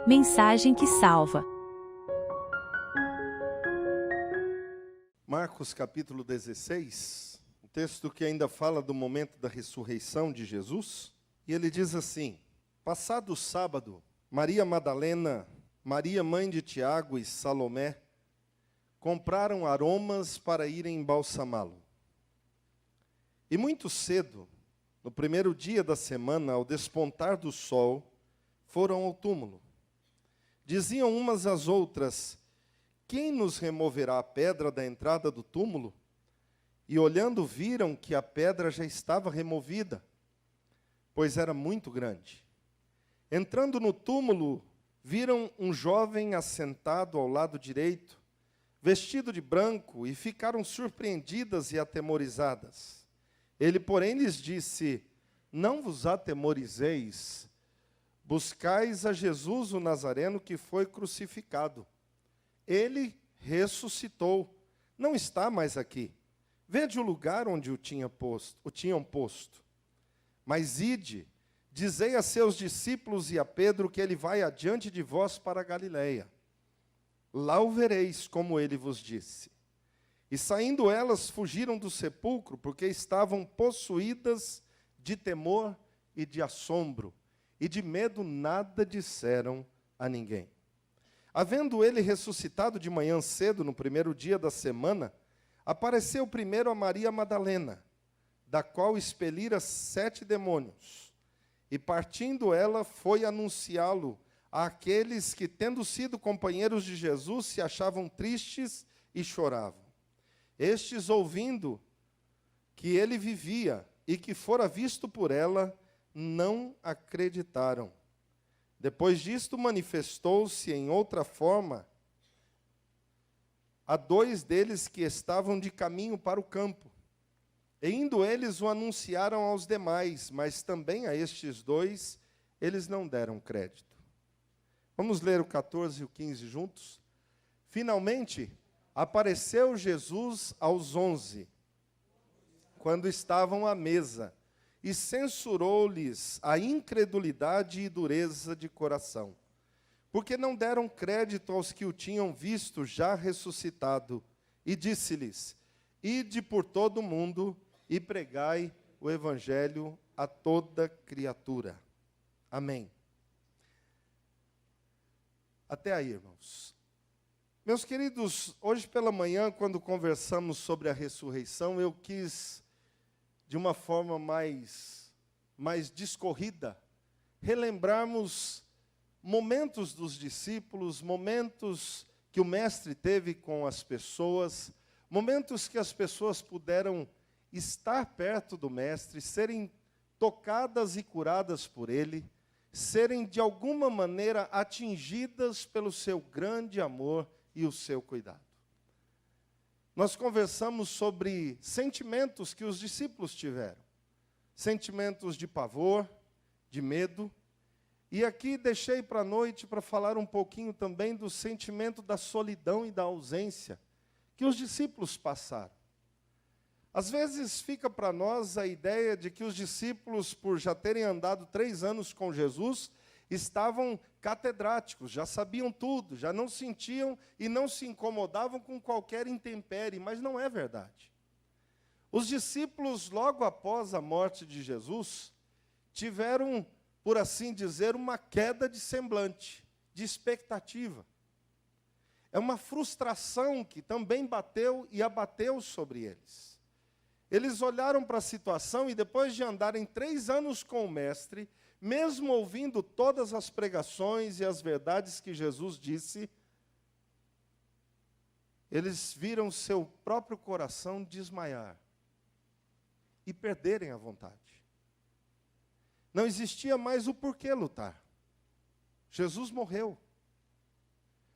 Mensagem que salva. Marcos capítulo 16, um texto que ainda fala do momento da ressurreição de Jesus. E ele diz assim: passado o sábado, Maria Madalena, Maria mãe de Tiago e Salomé, compraram aromas para irem embalsamá-lo. E muito cedo, no primeiro dia da semana, ao despontar do sol, foram ao túmulo. Diziam umas às outras: quem nos removerá a pedra da entrada do túmulo? E olhando viram que a pedra já estava removida, pois era muito grande. Entrando no túmulo, viram um jovem assentado ao lado direito, vestido de branco, e ficaram surpreendidas e atemorizadas. Ele, porém, lhes disse: não vos atemorizeis, buscais a Jesus o Nazareno que foi crucificado. Ele ressuscitou, não está mais aqui. Vede o lugar onde o tinham posto. Mas ide, dizei a seus discípulos e a Pedro que ele vai adiante de vós para a Galileia. Lá o vereis, como ele vos disse. E saindo elas, fugiram do sepulcro, porque estavam possuídas de temor e de assombro, e de medo nada disseram a ninguém. Havendo ele ressuscitado de manhã cedo, no primeiro dia da semana, apareceu primeiro a Maria Madalena, da qual expelira 7 demônios. E partindo ela, foi anunciá-lo àqueles que, tendo sido companheiros de Jesus, se achavam tristes e choravam. Estes, ouvindo que ele vivia e que fora visto por ela, não acreditaram. Depois disto, manifestou-se em outra forma a 2 deles que estavam de caminho para o campo. E indo eles, o anunciaram aos demais, mas também a estes 2 eles não deram crédito. Vamos ler o 14 e o 15 juntos? Finalmente, apareceu Jesus aos 11, quando estavam à mesa, e censurou-lhes a incredulidade e dureza de coração, porque não deram crédito aos que o tinham visto já ressuscitado, e disse-lhes: ide por todo o mundo e pregai o evangelho a toda criatura. Amém. Até aí, irmãos. Meus queridos, hoje pela manhã, quando conversamos sobre a ressurreição, eu quis, de uma forma mais discorrida, relembrarmos momentos dos discípulos, momentos que o Mestre teve com as pessoas, momentos que as pessoas puderam estar perto do Mestre, serem tocadas e curadas por Ele, serem de alguma maneira atingidas pelo seu grande amor e o seu cuidado. Nós conversamos sobre sentimentos que os discípulos tiveram. Sentimentos de pavor, de medo. E aqui deixei para a noite para falar um pouquinho também do sentimento da solidão e da ausência que os discípulos passaram. Às vezes fica para nós a ideia de que os discípulos, por já terem andado 3 anos com Jesus, estavam catedráticos, já sabiam tudo, já não sentiam e não se incomodavam com qualquer intempérie, mas não é verdade. Os discípulos, logo após a morte de Jesus, tiveram, por assim dizer, uma queda de semblante, de expectativa. É uma frustração que também bateu e abateu sobre eles. Eles olharam para a situação e, depois de andarem 3 anos com o Mestre, mesmo ouvindo todas as pregações e as verdades que Jesus disse, eles viram seu próprio coração desmaiar e perderem a vontade. Não existia mais o porquê lutar. Jesus morreu.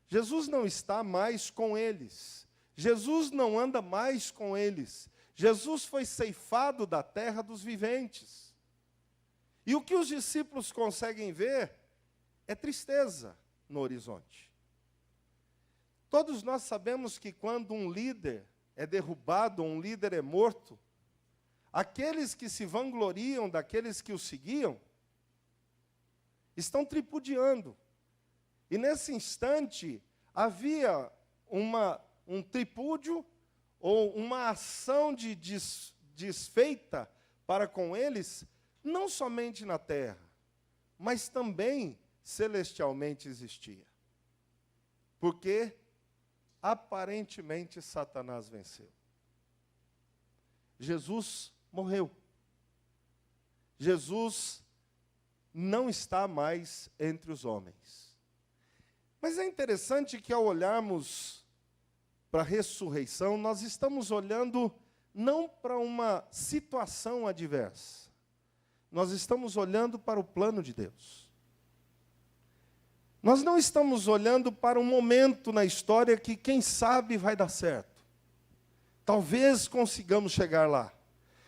Jesus não está mais com eles. Jesus não anda mais com eles. Jesus foi ceifado da terra dos viventes. E o que os discípulos conseguem ver é tristeza no horizonte. Todos nós sabemos que quando um líder é derrubado, um líder é morto, aqueles que se vangloriam daqueles que o seguiam, estão tripudiando, E nesse instante, havia um tripúdio, ou uma ação de desfeita para com eles, não somente na terra, mas também celestialmente existia. Porque, aparentemente, Satanás venceu. Jesus morreu. Jesus não está mais entre os homens. Mas é interessante que, ao olharmos para a ressurreição, nós estamos olhando não para uma situação adversa. Nós estamos olhando para o plano de Deus. Nós não estamos olhando para um momento na história que, quem sabe, vai dar certo. Talvez consigamos chegar lá.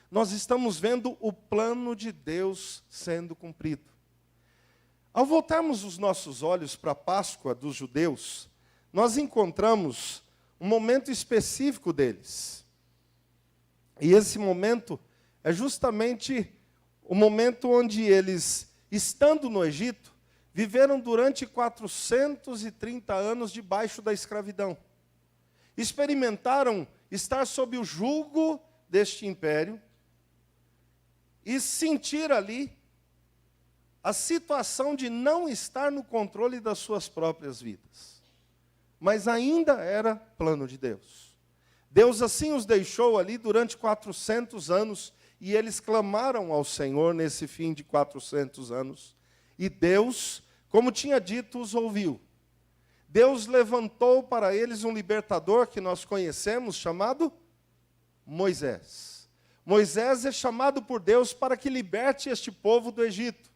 Nós estamos vendo o plano de Deus sendo cumprido. Ao voltarmos os nossos olhos para a Páscoa dos judeus, nós encontramos um momento específico deles. E esse momento é justamente o momento onde eles, estando no Egito, viveram durante 430 anos debaixo da escravidão. Experimentaram estar sob o jugo deste império e sentir ali a situação de não estar no controle das suas próprias vidas. Mas ainda era plano de Deus. Deus assim os deixou ali durante 400 anos, e eles clamaram ao Senhor nesse fim de 400 anos. E Deus, como tinha dito, os ouviu. Deus levantou para eles um libertador que nós conhecemos, chamado Moisés. Moisés é chamado por Deus para que liberte este povo do Egito.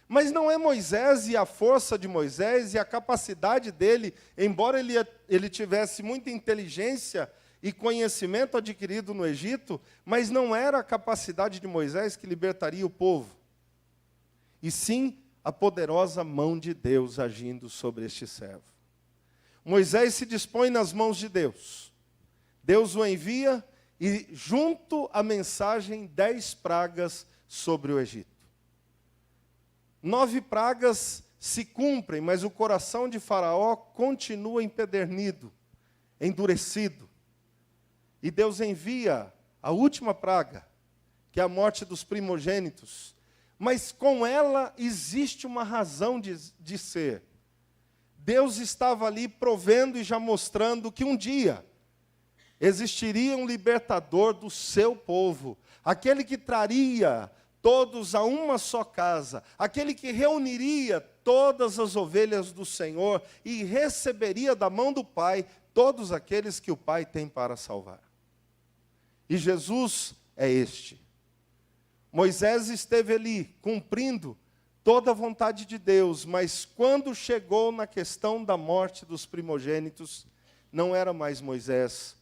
Mas não é Moisés e a força de Moisés e a capacidade dele, embora ele tivesse muita inteligência e conhecimento adquirido no Egito, mas não era a capacidade de Moisés que libertaria o povo. E sim a poderosa mão de Deus agindo sobre este servo. Moisés se dispõe nas mãos de Deus. Deus o envia e junto à mensagem 10 pragas sobre o Egito. 9 pragas se cumprem, mas o coração de Faraó continua empedernido, endurecido. E Deus envia a última praga, que é a morte dos primogênitos. Mas com ela existe uma razão de ser. Deus estava ali provendo e já mostrando que um dia existiria um libertador do seu povo, aquele que traria todos a uma só casa, aquele que reuniria todas as ovelhas do Senhor e receberia da mão do Pai todos aqueles que o Pai tem para salvar. E Jesus é este. Moisés esteve ali cumprindo toda a vontade de Deus, mas quando chegou na questão da morte dos primogênitos, não era mais Moisés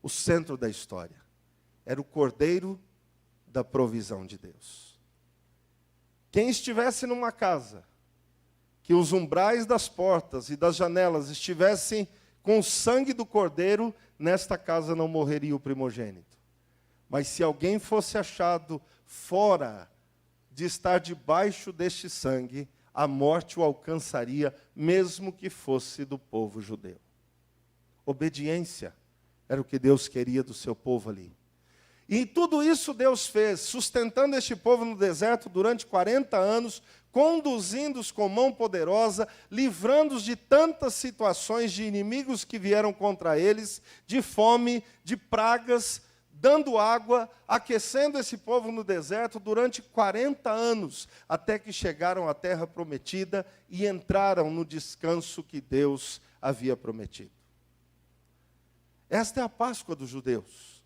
o centro da história. Era o cordeiro da provisão de Deus. Quem estivesse numa casa, que os umbrais das portas e das janelas estivessem com o sangue do cordeiro, nesta casa não morreria o primogênito. Mas se alguém fosse achado fora de estar debaixo deste sangue, a morte o alcançaria, mesmo que fosse do povo judeu. Obediência era o que Deus queria do seu povo ali. E tudo isso Deus fez, sustentando este povo no deserto durante 40 anos, conduzindo-os com mão poderosa, livrando-os de tantas situações de inimigos que vieram contra eles, de fome, de pragas, dando água, aquecendo esse povo no deserto durante 40 anos, até que chegaram à terra prometida e entraram no descanso que Deus havia prometido. Esta é a Páscoa dos judeus.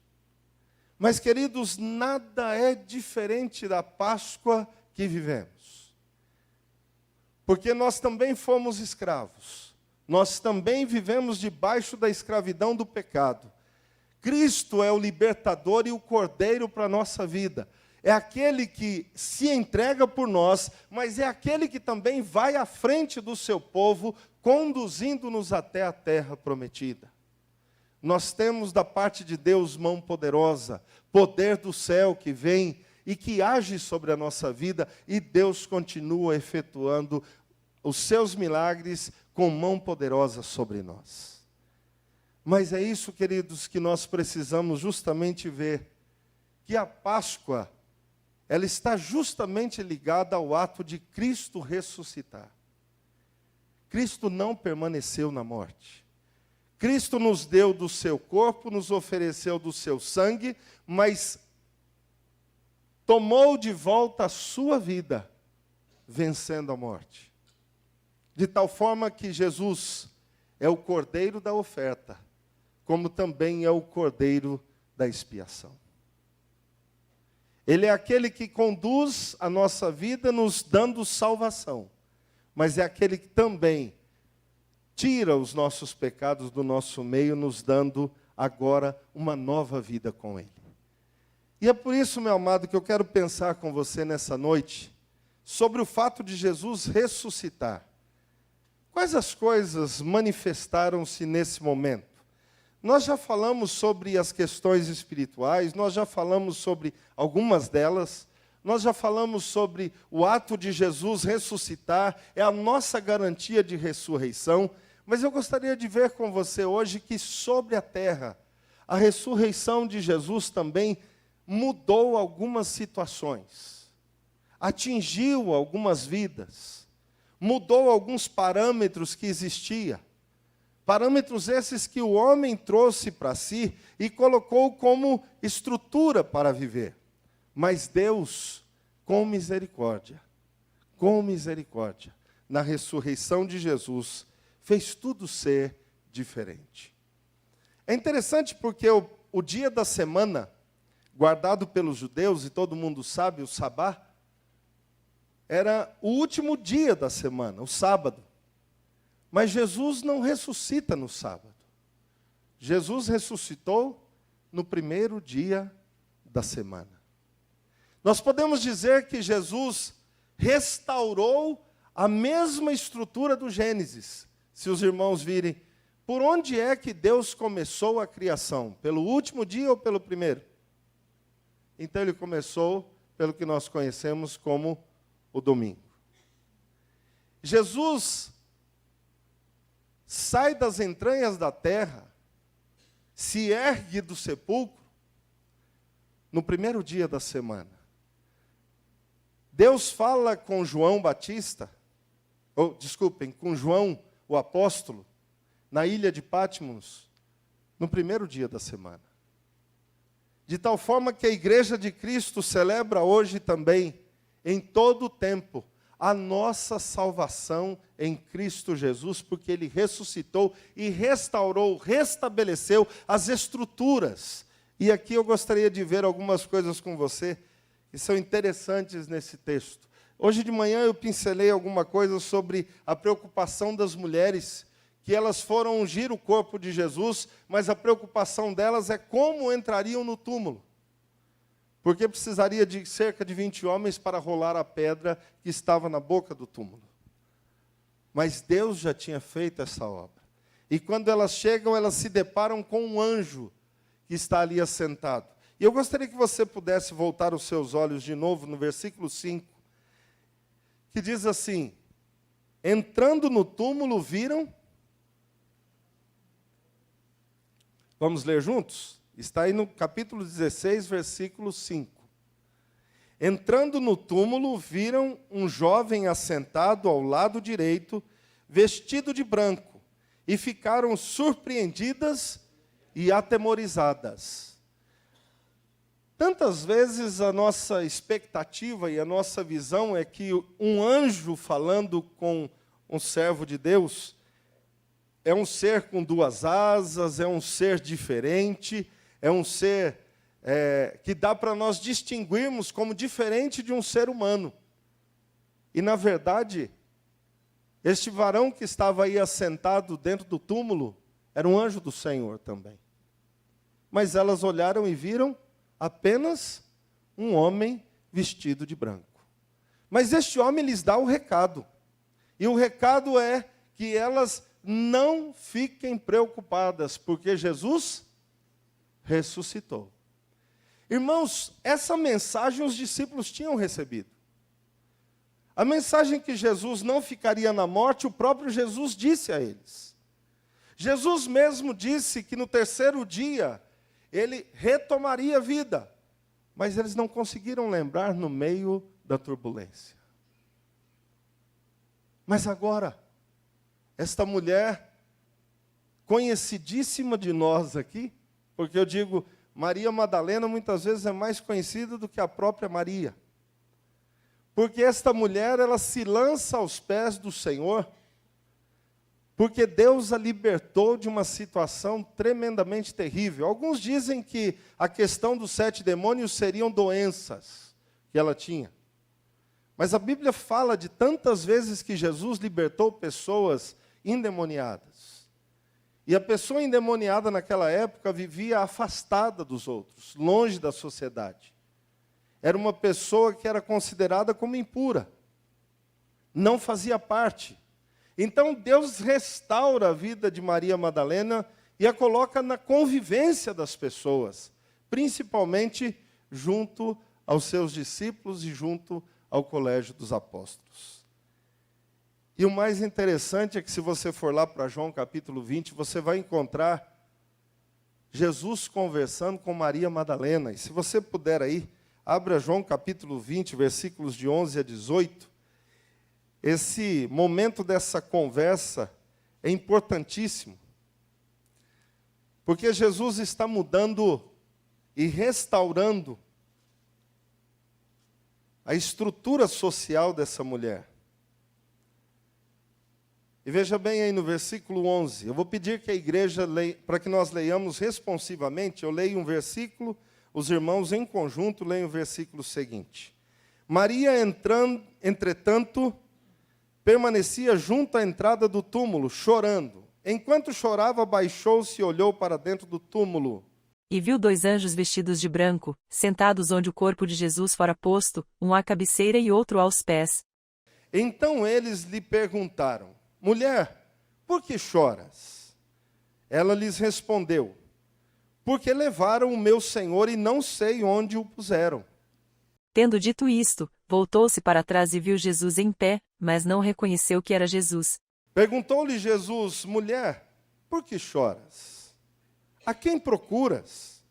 Mas, queridos, nada é diferente da Páscoa que vivemos. Porque nós também fomos escravos. Nós também vivemos debaixo da escravidão do pecado. Cristo é o libertador e o cordeiro para a nossa vida. É aquele que se entrega por nós, mas é aquele que também vai à frente do seu povo, conduzindo-nos até a terra prometida. Nós temos da parte de Deus mão poderosa, poder do céu que vem e que age sobre a nossa vida, e Deus continua efetuando os seus milagres, com mão poderosa sobre nós. Mas é isso, queridos, que nós precisamos justamente ver, que a Páscoa, ela está justamente ligada ao ato de Cristo ressuscitar. Cristo não permaneceu na morte. Cristo nos deu do seu corpo, nos ofereceu do seu sangue, mas tomou de volta a sua vida, vencendo a morte. De tal forma que Jesus é o cordeiro da oferta, como também é o cordeiro da expiação. Ele é aquele que conduz a nossa vida nos dando salvação, mas é aquele que também tira os nossos pecados do nosso meio, nos dando agora uma nova vida com Ele. E é por isso, meu amado, que eu quero pensar com você nessa noite sobre o fato de Jesus ressuscitar. Quais as coisas manifestaram-se nesse momento? Nós já falamos sobre as questões espirituais, nós já falamos sobre algumas delas, nós já falamos sobre o ato de Jesus ressuscitar, é a nossa garantia de ressurreição, mas eu gostaria de ver com você hoje que sobre a terra, a ressurreição de Jesus também mudou algumas situações, atingiu algumas vidas, mudou alguns parâmetros que existiam. Parâmetros esses que o homem trouxe para si e colocou como estrutura para viver. Mas Deus, com misericórdia, na ressurreição de Jesus, fez tudo ser diferente. É interessante porque o dia da semana, guardado pelos judeus, e todo mundo sabe, o sabá, era o último dia da semana, o sábado. Mas Jesus não ressuscita no sábado. Jesus ressuscitou no primeiro dia da semana. Nós podemos dizer que Jesus restaurou a mesma estrutura do Gênesis. Se os irmãos virem, por onde é que Deus começou a criação? Pelo último dia ou pelo primeiro? Então ele começou pelo que nós conhecemos como o domingo. Jesus sai das entranhas da terra, se ergue do sepulcro, no primeiro dia da semana. Deus fala com João Batista, com João o apóstolo, na ilha de Patmos, no primeiro dia da semana. De tal forma que a igreja de Cristo celebra hoje também, em todo o tempo, a nossa salvação em Cristo Jesus, porque Ele ressuscitou e restaurou, restabeleceu as estruturas. E aqui eu gostaria de ver algumas coisas com você, que são interessantes nesse texto. Hoje de manhã eu pincelei alguma coisa sobre a preocupação das mulheres, que elas foram ungir o corpo de Jesus, mas a preocupação delas é como entrariam no túmulo. Porque precisaria de cerca de 20 homens para rolar a pedra que estava na boca do túmulo. Mas Deus já tinha feito essa obra. E quando elas chegam, elas se deparam com um anjo que está ali assentado. E eu gostaria que você pudesse voltar os seus olhos de novo no versículo 5, que diz assim: entrando no túmulo viram... Vamos ler juntos? Está aí no capítulo 16, versículo 5. Entrando no túmulo, viram um jovem assentado ao lado direito, vestido de branco, e ficaram surpreendidas e atemorizadas. Tantas vezes a nossa expectativa e a nossa visão é que um anjo falando com um servo de Deus é um ser com duas asas, é um ser diferente, é um ser que dá para nós distinguirmos como diferente de um ser humano. E, na verdade, este varão que estava aí assentado dentro do túmulo era um anjo do Senhor também. Mas elas olharam e viram apenas um homem vestido de branco. Mas este homem lhes dá o recado. E o recado é que elas não fiquem preocupadas, porque Jesus ressuscitou. Irmãos, essa mensagem os discípulos tinham recebido. A mensagem que Jesus não ficaria na morte, o próprio Jesus disse a eles. Jesus mesmo disse que no terceiro dia ele retomaria a vida, mas eles não conseguiram lembrar no meio da turbulência. Mas agora, esta mulher, conhecidíssima de nós aqui, porque eu digo, Maria Madalena muitas vezes é mais conhecida do que a própria Maria. Porque esta mulher, ela se lança aos pés do Senhor, porque Deus a libertou de uma situação tremendamente terrível. Alguns dizem que a questão dos 7 demônios seriam doenças que ela tinha. Mas a Bíblia fala de tantas vezes que Jesus libertou pessoas endemoniadas. E a pessoa endemoniada naquela época vivia afastada dos outros, longe da sociedade. Era uma pessoa que era considerada como impura. Não fazia parte. Então Deus restaura a vida de Maria Madalena e a coloca na convivência das pessoas, principalmente junto aos seus discípulos e junto ao colégio dos apóstolos. E o mais interessante é que se você for lá para João capítulo 20, você vai encontrar Jesus conversando com Maria Madalena. E se você puder aí, abra João capítulo 20, versículos de 11 a 18. Esse momento dessa conversa é importantíssimo, porque Jesus está mudando e restaurando a estrutura social dessa mulher. E veja bem aí no versículo 11, eu vou pedir que a igreja leia, para que nós leiamos responsivamente, eu leio um versículo, os irmãos em conjunto leem o versículo seguinte. Maria, entretanto, permanecia junto à entrada do túmulo, chorando. Enquanto chorava, baixou-se e olhou para dentro do túmulo. E viu 2 anjos vestidos de branco, sentados onde o corpo de Jesus fora posto, um à cabeceira e outro aos pés. Então eles lhe perguntaram, mulher, por que choras? Ela lhes respondeu, porque levaram o meu Senhor e não sei onde o puseram. Tendo dito isto, voltou-se para trás e viu Jesus em pé, mas não reconheceu que era Jesus. Perguntou-lhe Jesus, mulher, por que choras? A quem procuras?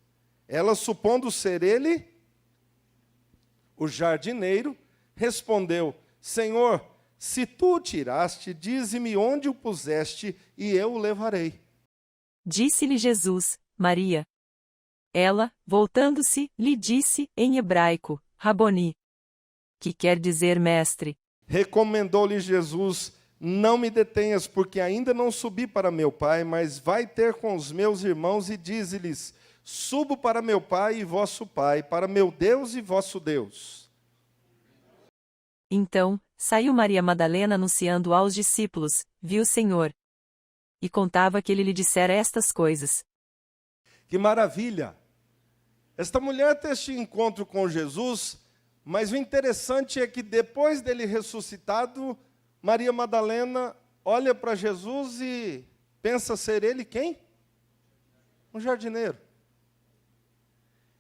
Ela, supondo ser ele, o jardineiro, respondeu, Senhor, se tu o tiraste, dize-me onde o puseste, e eu o levarei. Disse-lhe Jesus, Maria. Ela, voltando-se, lhe disse, em hebraico, Raboni, que quer dizer mestre. Recomendou-lhe Jesus, não me detenhas, porque ainda não subi para meu Pai, mas vai ter com os meus irmãos e dize-lhes, subo para meu Pai e vosso Pai, para meu Deus e vosso Deus. Então, saiu Maria Madalena anunciando aos discípulos, viu o Senhor. E contava que ele lhe dissera estas coisas. Que maravilha! Esta mulher tem este encontro com Jesus, mas o interessante é que depois dele ressuscitado, Maria Madalena olha para Jesus e pensa ser ele quem? Um jardineiro.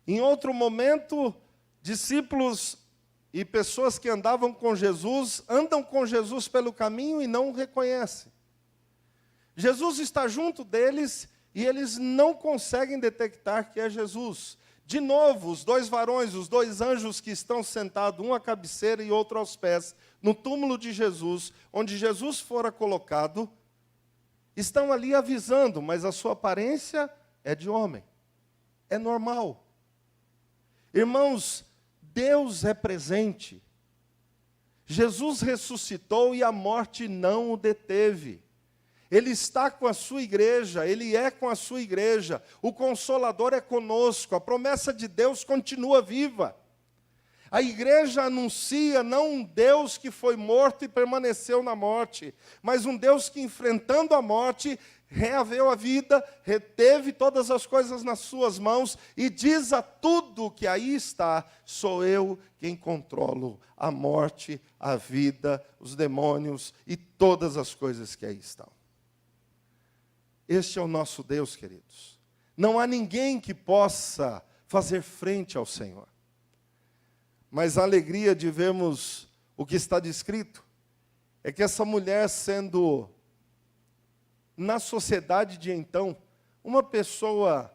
Em outro momento, discípulos e pessoas que andavam com Jesus, andam com Jesus pelo caminho e não o reconhecem. Jesus está junto deles e eles não conseguem detectar que é Jesus. De novo, os 2 varões, os 2 anjos que estão sentados, um à cabeceira e outro aos pés, no túmulo de Jesus, onde Jesus fora colocado, estão ali avisando, mas a sua aparência é de homem. É normal. Irmãos, Deus é presente. Jesus ressuscitou e a morte não o deteve. Ele está com a sua igreja, Ele é com a sua igreja. O Consolador é conosco, a promessa de Deus continua viva. A igreja anuncia não um Deus que foi morto e permaneceu na morte, mas um Deus que, enfrentando a morte, reaveu a vida, reteve todas as coisas nas suas mãos e diz a tudo que aí está, sou eu quem controlo a morte, a vida, os demônios e todas as coisas que aí estão. Este é o nosso Deus, queridos. Não há ninguém que possa fazer frente ao Senhor. Mas a alegria de vermos o que está descrito é que essa mulher, sendo, na sociedade de então, uma pessoa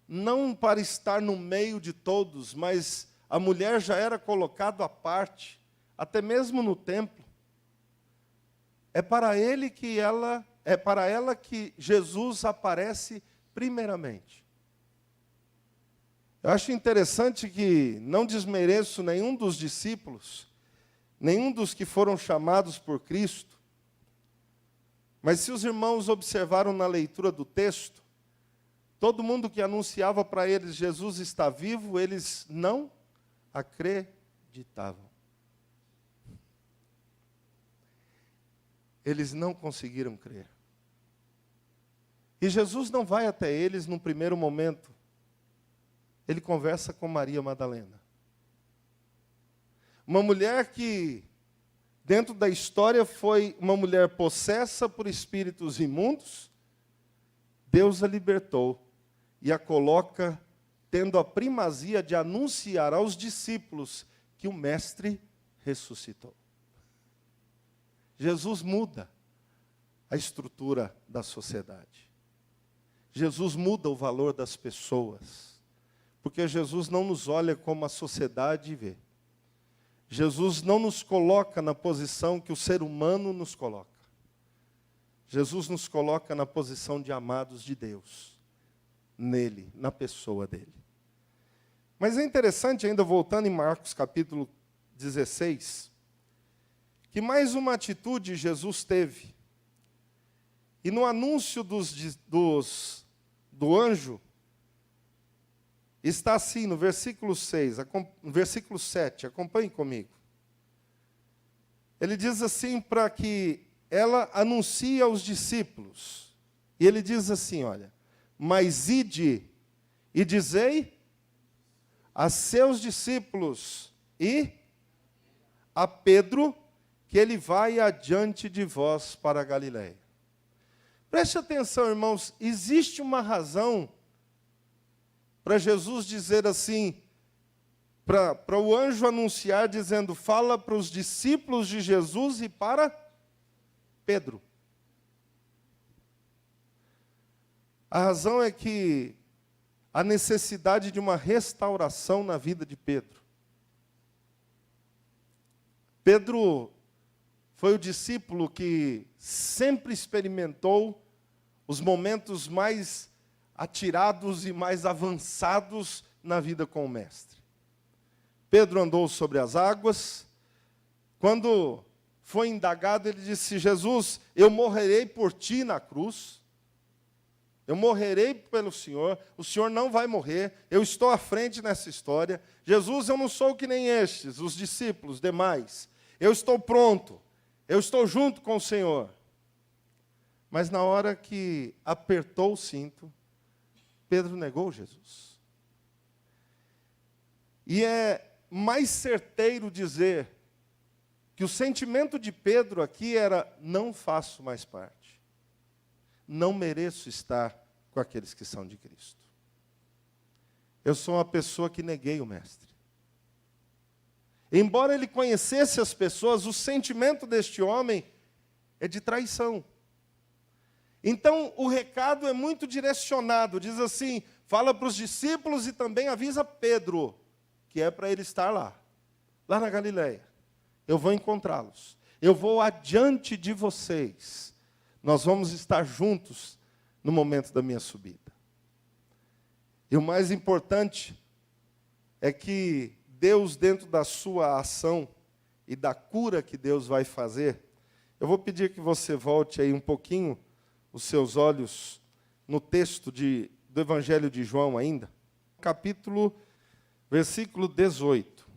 não para estar no meio de todos, mas a mulher já era colocada à parte, até mesmo no templo. É para ela que Jesus aparece primeiramente. Eu acho interessante que não desmereço nenhum dos discípulos, nenhum dos que foram chamados por Cristo, mas se os irmãos observaram na leitura do texto, todo mundo que anunciava para eles Jesus está vivo, eles não acreditavam. Eles não conseguiram crer. E Jesus não vai até eles num primeiro momento. Ele conversa com Maria Madalena. Uma mulher que, dentro da história, foi uma mulher possessa por espíritos imundos. Deus a libertou e a coloca tendo a primazia de anunciar aos discípulos que o Mestre ressuscitou. Jesus muda a estrutura da sociedade. Jesus muda o valor das pessoas. Porque Jesus não nos olha como a sociedade vê. Jesus não nos coloca na posição que o ser humano nos coloca. Jesus nos coloca na posição de amados de Deus. Nele, na pessoa dele. Mas é interessante, ainda voltando em Marcos capítulo 16, que mais uma atitude Jesus teve. E no anúncio do anjo, está assim, no versículo 7, acompanhe comigo. Ele diz assim, para que ela anuncie aos discípulos. E ele diz assim, olha, mas ide e dizei a seus discípulos e a Pedro que ele vai adiante de vós para a Galiléia. Preste atenção, irmãos, existe uma razão para Jesus dizer assim, para o anjo anunciar, dizendo, fala para os discípulos de Jesus e para Pedro. A razão é que a necessidade de uma restauração na vida de Pedro. Pedro foi o discípulo que sempre experimentou os momentos mais atirados e mais avançados na vida com o Mestre. Pedro andou sobre as águas. Quando foi indagado, ele disse, Jesus, eu morrerei por ti na cruz. Eu morrerei pelo Senhor. O Senhor não vai morrer. Eu estou à frente nessa história. Jesus, eu não sou que nem estes, os discípulos demais. Eu estou pronto. Eu estou junto com o Senhor. Mas na hora que apertou o cinto, Pedro negou Jesus. E é mais certeiro dizer que o sentimento de Pedro aqui era, não faço mais parte. Não mereço estar com aqueles que são de Cristo. Eu sou uma pessoa que neguei o Mestre. Embora ele conhecesse as pessoas, o sentimento deste homem é de traição. Então, o recado é muito direcionado. Diz assim, fala para os discípulos e também avisa Pedro, que é para ele estar lá na Galiléia. Eu vou encontrá-los. Eu vou adiante de vocês. Nós vamos estar juntos no momento da minha subida. E o mais importante é que Deus, dentro da sua ação e da cura que Deus vai fazer, eu vou pedir que você volte aí um pouquinho os seus olhos no texto do Evangelho de João ainda, versículo 18.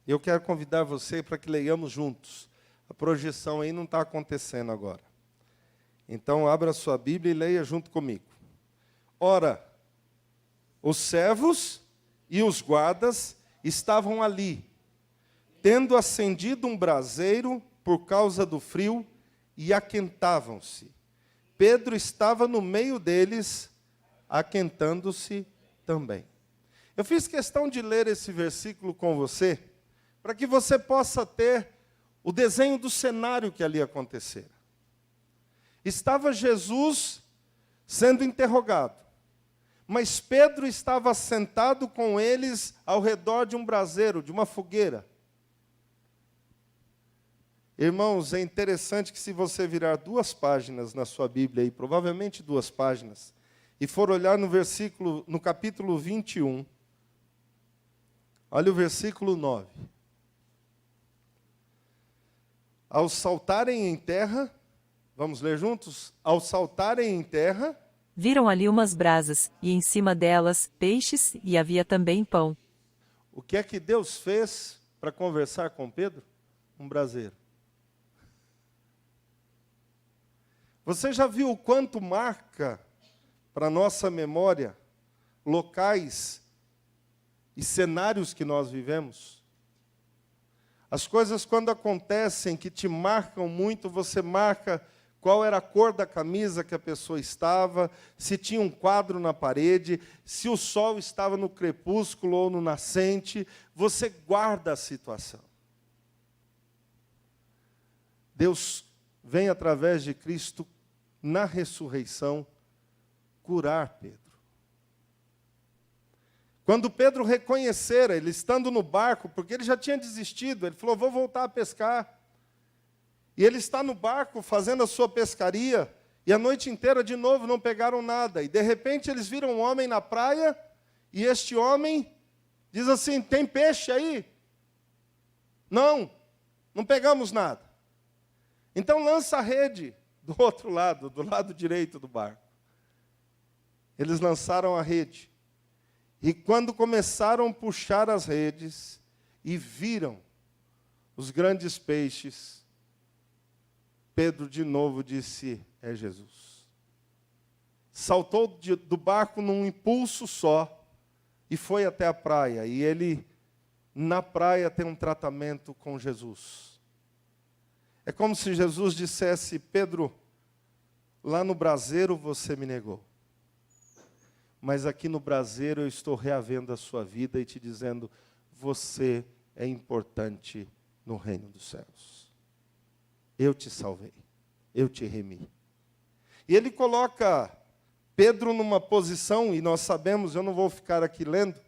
Eu quero convidar você para que leiamos juntos. A projeção aí não está acontecendo agora. Então, abra sua Bíblia e leia junto comigo. Ora, os servos e os guardas estavam ali, tendo acendido um braseiro por causa do frio, e aquentavam-se. Pedro estava no meio deles, aquentando-se também. Eu fiz questão de ler esse versículo com você, para que você possa ter o desenho do cenário que ali acontecera. Estava Jesus sendo interrogado, mas Pedro estava sentado com eles ao redor de um braseiro, de uma fogueira. Irmãos, é interessante que se você virar 2 páginas na sua Bíblia, aí, provavelmente 2 páginas, e for olhar no capítulo 21, olha o versículo 9. Ao saltarem em terra, vamos ler juntos? Ao saltarem em terra, viram ali umas brasas, e em cima delas peixes, e havia também pão. O que é que Deus fez para conversar com Pedro? Um braseiro. Você já viu o quanto marca para a nossa memória locais e cenários que nós vivemos? As coisas, quando acontecem, que te marcam muito, você marca qual era a cor da camisa que a pessoa estava, se tinha um quadro na parede, se o sol estava no crepúsculo ou no nascente, você guarda a situação. Deus vem através de Cristo, na ressurreição, curar Pedro. Quando Pedro reconhecera, ele estando no barco, porque ele já tinha desistido, ele falou, vou voltar a pescar. E ele está no barco fazendo a sua pescaria, e a noite inteira de novo não pegaram nada. E de repente eles viram um homem na praia, e este homem diz assim, tem peixe aí? Não pegamos nada. Então lança a rede do outro lado, do lado direito do barco. Eles lançaram a rede. E quando começaram a puxar as redes e viram os grandes peixes, Pedro de novo disse, é Jesus. Saltou do barco num impulso só e foi até a praia. E ele, na praia, tem um tratamento com Jesus. É como se Jesus dissesse, Pedro, lá no braseiro você me negou. Mas aqui no braseiro eu estou reavendo a sua vida e te dizendo, você é importante no reino dos céus. Eu te salvei, eu te remi. E ele coloca Pedro numa posição, e nós sabemos, eu não vou ficar aqui lendo,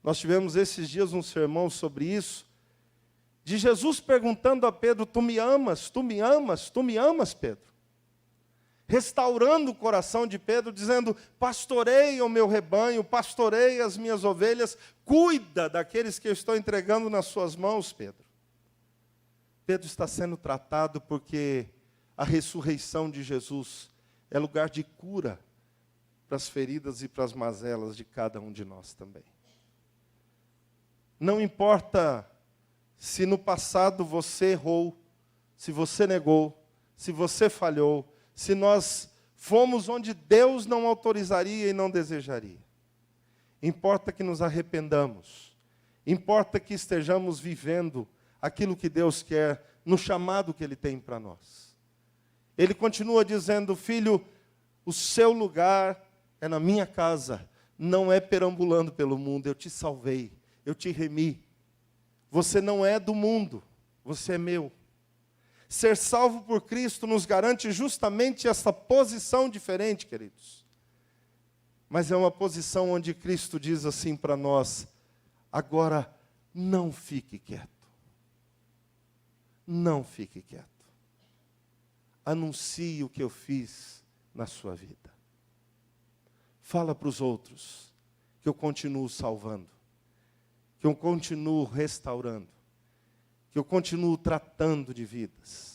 nós tivemos esses dias um sermão sobre isso, de Jesus perguntando a Pedro, tu me amas, tu me amas, tu me amas, Pedro? Restaurando o coração de Pedro, dizendo, pastorei o meu rebanho, pastorei as minhas ovelhas, cuida daqueles que eu estou entregando nas suas mãos, Pedro. Pedro está sendo tratado porque a ressurreição de Jesus é lugar de cura para as feridas e para as mazelas de cada um de nós também. Não importa se no passado você errou, se você negou, se você falhou, se nós fomos onde Deus não autorizaria e não desejaria. Importa que nos arrependamos. Importa que estejamos vivendo aquilo que Deus quer, no chamado que Ele tem para nós. Ele continua dizendo, filho, o seu lugar é na minha casa, não é perambulando pelo mundo, eu te salvei, eu te remi. Você não é do mundo, você é meu. Ser salvo por Cristo nos garante justamente essa posição diferente, queridos. Mas é uma posição onde Cristo diz assim para nós, agora não fique quieto. Não fique quieto. Anuncie o que eu fiz na sua vida. Fala para os outros que eu continuo salvando, que eu continuo restaurando, que eu continuo tratando de vidas.